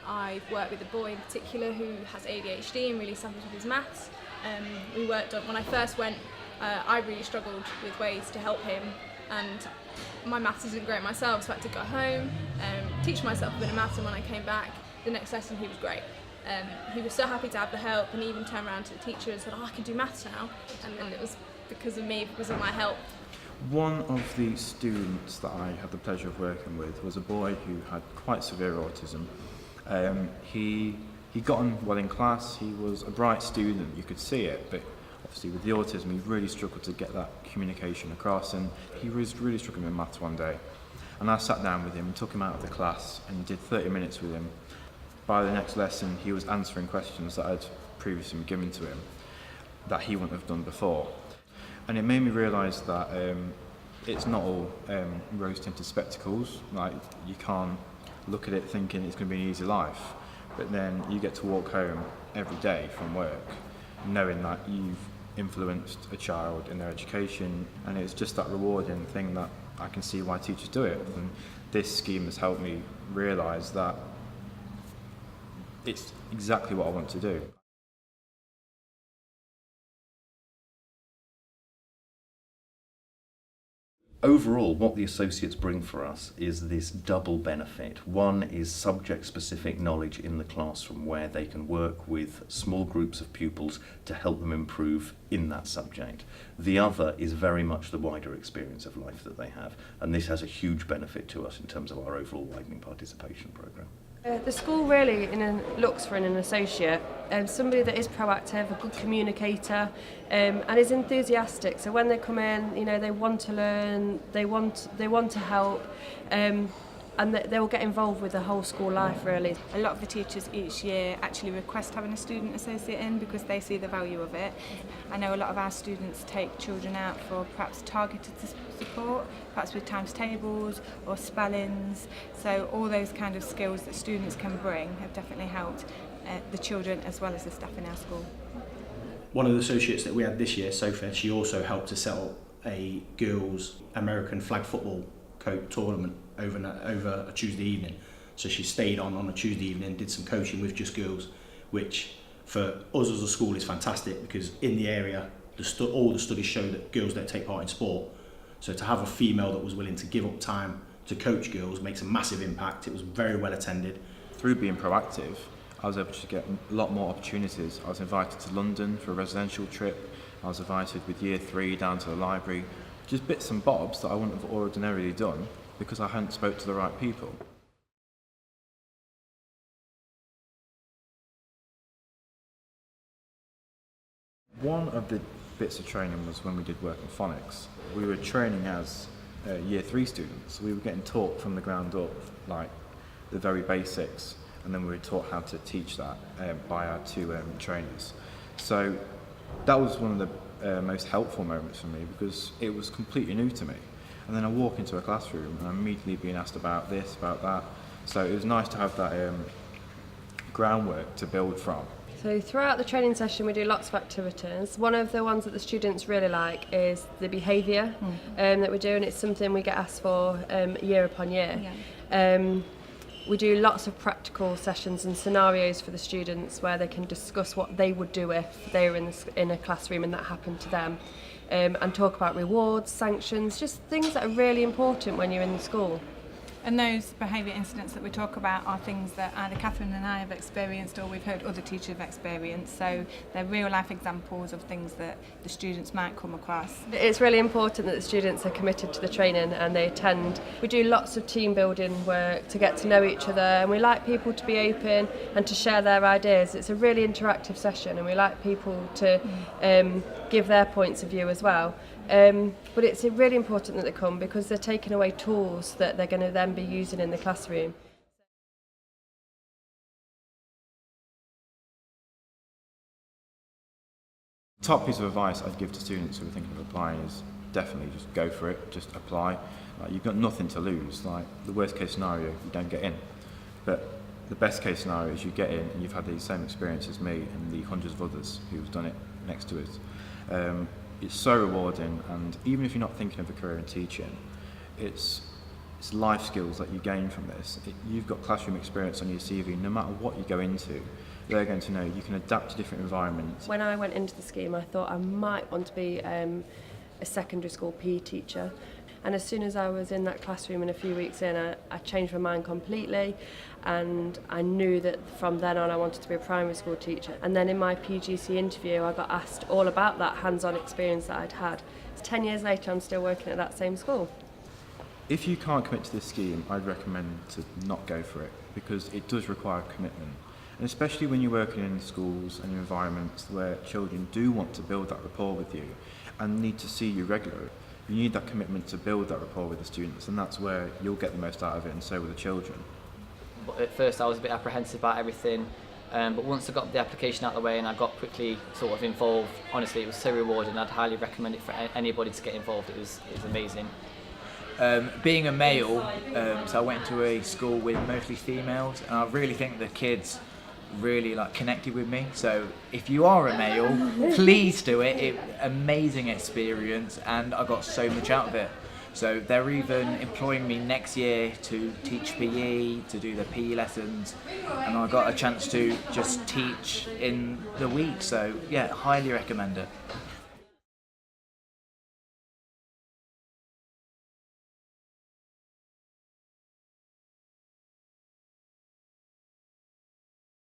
I've worked with a boy in particular who has ADHD and really suffers with his maths. We worked on, when I first went, I really struggled with ways to help him, and my maths isn't great myself, so I had to go home, teach myself a bit of maths, and when I came back, the next lesson he was great. He was so happy to have the help, and he even turned around to the teacher and said, "Oh, I can do maths now," and it was because of me, because of my help. One of the students that I had the pleasure of working with was a boy who had quite severe autism. He got on well in class, he was a bright student, you could see it, but obviously with the autism he really struggled to get that communication across, and he was really struggling with maths one day. And I sat down with him and took him out of the class and did 30 minutes with him. By the next lesson he was answering questions that I'd previously been given to him that he wouldn't have done before. And it made me realise that it's not all rose-tinted spectacles. Like, you can't look at it thinking it's going to be an easy life, but then you get to walk home every day from work knowing that you've influenced a child in their education, and it's just that rewarding thing that I can see why teachers do it. And this scheme has helped me realise that it's exactly what I want to do. Overall, what the associates bring for us is this double benefit. One is subject-specific knowledge in the classroom where they can work with small groups of pupils to help them improve in that subject. The other is very much the wider experience of life that they have, and this has a huge benefit to us in terms of our overall widening participation programme. The school really looks for in an associate somebody that is proactive, a good communicator, and is enthusiastic. So when they come in, you know, they want to learn, they want to help, and they will get involved with the whole school life really. A lot of the teachers each year actually request having a student associate in because they see the value of it. I know a lot of our students take children out for perhaps targeted support, perhaps with times tables or spellings. So all those kind of skills that students can bring have definitely helped the children as well as the staff in our school. One of the associates that we had this year, Sophia, she also helped to set up a girls' American flag football tournament over a Tuesday evening. So she stayed on a Tuesday evening, did some coaching with just girls, which for us as a school is fantastic because in the area, all the studies show that girls don't take part in sport. So to have a female that was willing to give up time to coach girls makes a massive impact. It was very well attended. Through being proactive, I was able to get a lot more opportunities. I was invited to London for a residential trip. I was invited with Year 3 down to the library. Just bits and bobs that I wouldn't have ordinarily done because I hadn't spoke to the right people. One of the bits of training was when we did work in phonics. We were training as Year 3 students. We were getting taught from the ground up, like the very basics, and then we were taught how to teach that by our two trainers. So that was one of the most helpful moments for me because it was completely new to me. And then I walk into a classroom and I'm immediately being asked about this, about that. So it was nice to have that groundwork to build from. So throughout the training session we do lots of activities. One of the ones that the students really like is the behaviour that we do, and it's something we get asked for year upon year. Yeah. We do lots of practical sessions and scenarios for the students where they can discuss what they would do if they were in a classroom and that happened to them, and talk about rewards, sanctions, just things that are really important when you're in the school. And those behaviour incidents that we talk about are things that either Catherine and I have experienced or we've heard other teachers have experienced. So they're real life examples of things that the students might come across. It's really important that the students are committed to the training and they attend. We do lots of team building work to get to know each other, and we like people to be open and to share their ideas. It's a really interactive session and we like people to give their points of view as well. But it's really important that they come because they're taking away tools that they're going to then be using in the classroom. Top piece of advice I'd give to students who are thinking of applying is definitely just go for it, just apply. You've got nothing to lose. Like, the worst case scenario, you don't get in. But the best case scenario is you get in and you've had the same experience as me and the hundreds of others who've done it next to us. It's so rewarding, and even if you're not thinking of a career in teaching, it's it's life skills that you gain from this. You've got classroom experience on your CV. No matter what you go into, they're going to know you can adapt to different environments. When I went into the scheme, I thought I might want to be a secondary school PE teacher. And as soon as I was in that classroom and a few weeks in, I changed my mind completely, and I knew that from then on I wanted to be a primary school teacher. And then in my PGC interview, I got asked all about that hands-on experience that I'd had. 10 years later, I'm still working at that same school. If you can't commit to this scheme, I'd recommend to not go for it, because it does require commitment. And especially when you're working in schools and environments where children do want to build that rapport with you and need to see you regularly. You need that commitment to build that rapport with the students, and that's where you'll get the most out of it, and so will the children. But at first I was a bit apprehensive about everything, but once I got the application out of the way and I got quickly sort of involved, honestly it was so rewarding. I'd highly recommend it for anybody to get involved. It was amazing. Being a male, so I went to a school with mostly females, and I really think the kids really connected with me. So if you are a male, please do it. Amazing experience, and I got so much out of it. So they're even employing me next year to teach PE, to do the PE lessons, and I got a chance to just teach in the week. So yeah, highly recommend it.